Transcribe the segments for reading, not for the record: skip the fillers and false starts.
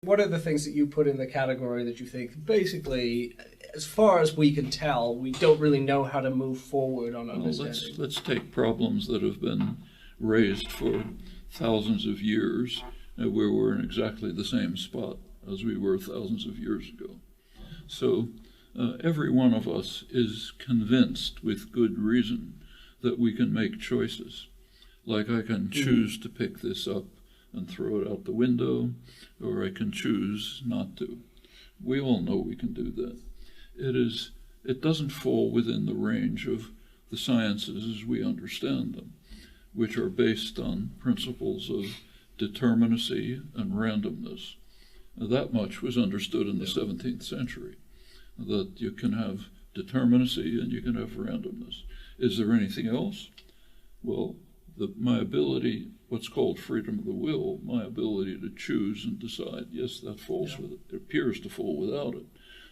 What are the things that you put in the category that you think, basically, as far as we can tell, we don't really know how to move forward on understanding? Let's take problems that have been raised for thousands of years, where we're in exactly the same spot as we were thousands of years ago. So every one of us is convinced with good reason that we can make choices. Like I can choose to pick this up and throw it out the window, or I can choose not to. We all know we can do that. It doesn't fall within the range of the sciences as we understand them, which are based on principles of determinacy and randomness. That much was understood in the 17th century, that you can have determinacy and you can have randomness. Is there anything else? Well, my ability, what's called freedom of the will, my ability to choose and decide, yes, that falls with it. It appears to fall without it.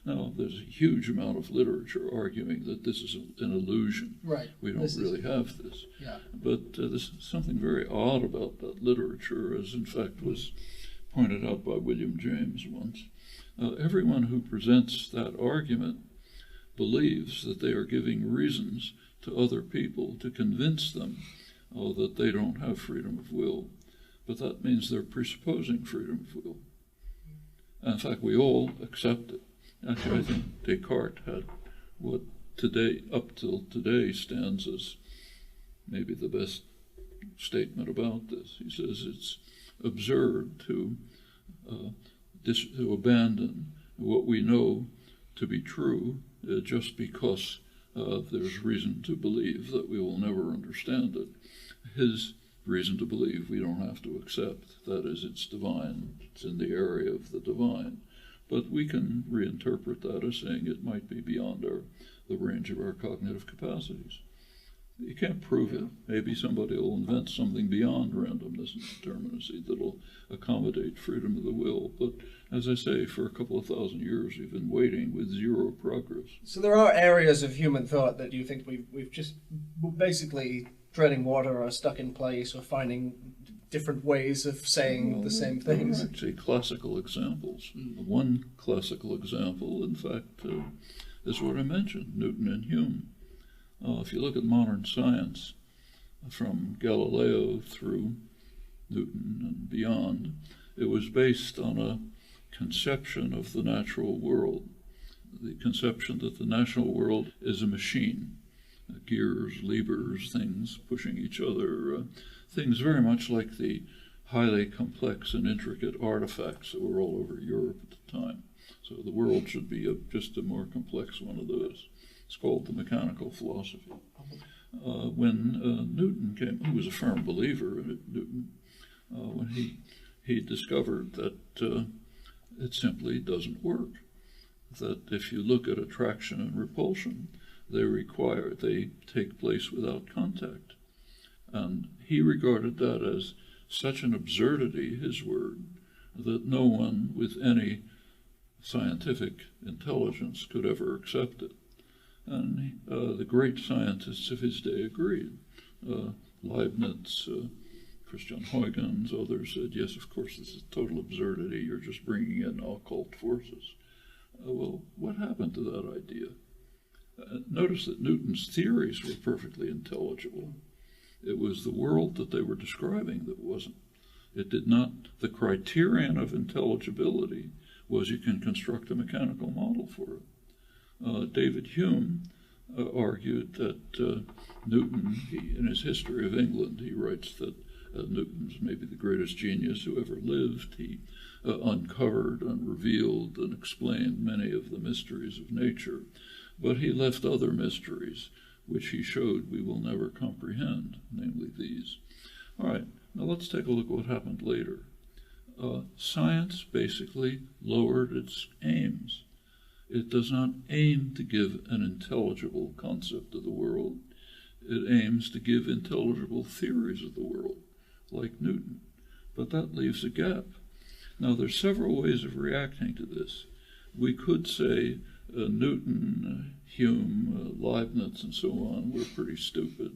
Now, there's a huge amount of literature arguing that this is an illusion. Right. We don't really have this. Yeah. But there's something very odd about that literature, as in fact was pointed out by William James once. Everyone who presents that argument believes that they are giving reasons to other people to convince them that they don't have freedom of will. But that means they're presupposing freedom of will. And in fact, we all accept it. Actually, I think Descartes had what today, up till today, stands as maybe the best statement about this. He says it's absurd to abandon what we know to be true just because there's reason to believe that we will never understand it. His reason to believe we don't have to accept, that is, it's divine, it's in the area of the divine. But we can reinterpret that as saying it might be beyond the range of our cognitive capacities. You can't prove it. Maybe somebody will invent something beyond randomness and determinacy that'll accommodate freedom of the will. But as I say, for a couple of thousand years, we've been waiting with zero progress. So there are areas of human thought that you think we've just basically treading water or stuck in place or finding different ways of saying the same things. There are actually classical examples. One classical example, in fact, is what I mentioned, Newton and Hume. If you look at modern science, from Galileo through Newton and beyond, it was based on a conception of the natural world, the conception that the natural world is a machine, gears, levers, things pushing each other, things very much like the highly complex and intricate artifacts that were all over Europe at the time. So the world should be just a more complex one of those. It's called the mechanical philosophy. When Newton came, he was a firm believer in it, Newton, when he discovered that it simply doesn't work. That if you look at attraction and repulsion, they take place without contact. And he regarded that as such an absurdity, his word, that no one with any scientific intelligence could ever accept it. And the great scientists of his day agreed. Leibniz, Christian Huygens, others said, yes, of course, this is total absurdity. You're just bringing in occult forces. Well, what happened to that idea? Notice that Newton's theories were perfectly intelligible. It was the world that they were describing that wasn't. It did not, the criterion of intelligibility was you can construct a mechanical model for it. David Hume argued that Newton, in his History of England, he writes that Newton's maybe the greatest genius who ever lived. He uncovered and revealed and explained many of the mysteries of nature, but he left other mysteries which he showed we will never comprehend, namely these. All right, now let's take a look at what happened later. Science basically lowered its aims. It does not aim to give an intelligible concept of the world. It aims to give intelligible theories of the world, like Newton. But that leaves a gap. Now, there's several ways of reacting to this. We could say Newton, Hume, Leibniz, and so on were pretty stupid.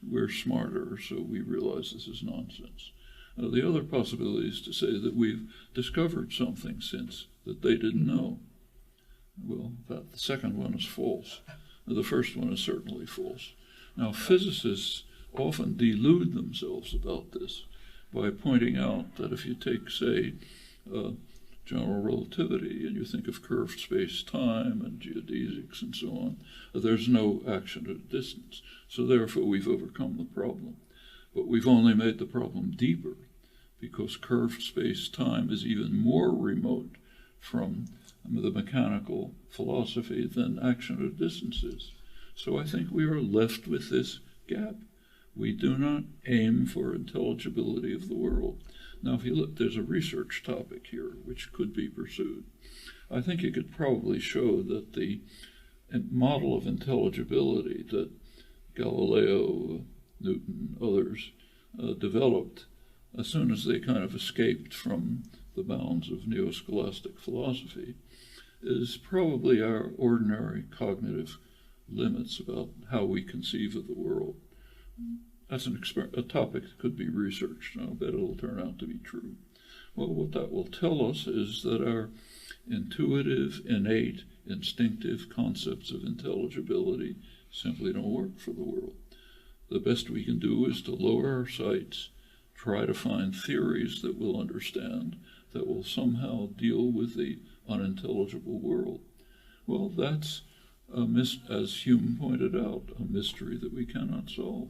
We're smarter, so we realize this is nonsense. The other possibility is to say that we've discovered something since that they didn't know. Well, the second one is false. The first one is certainly false. Now, physicists often delude themselves about this by pointing out that if you take, say, general relativity and you think of curved space-time and geodesics and so on, there's no action at a distance. So therefore, we've overcome the problem. But we've only made the problem deeper because curved space-time is even more remote from the mechanical philosophy than action at a distance is. So I think we are left with this gap. We do not aim for intelligibility of the world. Now, if you look, there's a research topic here which could be pursued. I think you could probably show that the model of intelligibility that Galileo, Newton, others developed as soon as they kind of escaped from the bounds of neo-scholastic philosophy is probably our ordinary cognitive limits about how we conceive of the world. That's a topic that could be researched, and I'll bet it'll turn out to be true. Well, what that will tell us is that our intuitive, innate, instinctive concepts of intelligibility simply don't work for the world. The best we can do is to lower our sights, try to find theories that we'll understand, that will somehow deal with the unintelligible world. Well, that's, as Hume pointed out, a mystery that we cannot solve.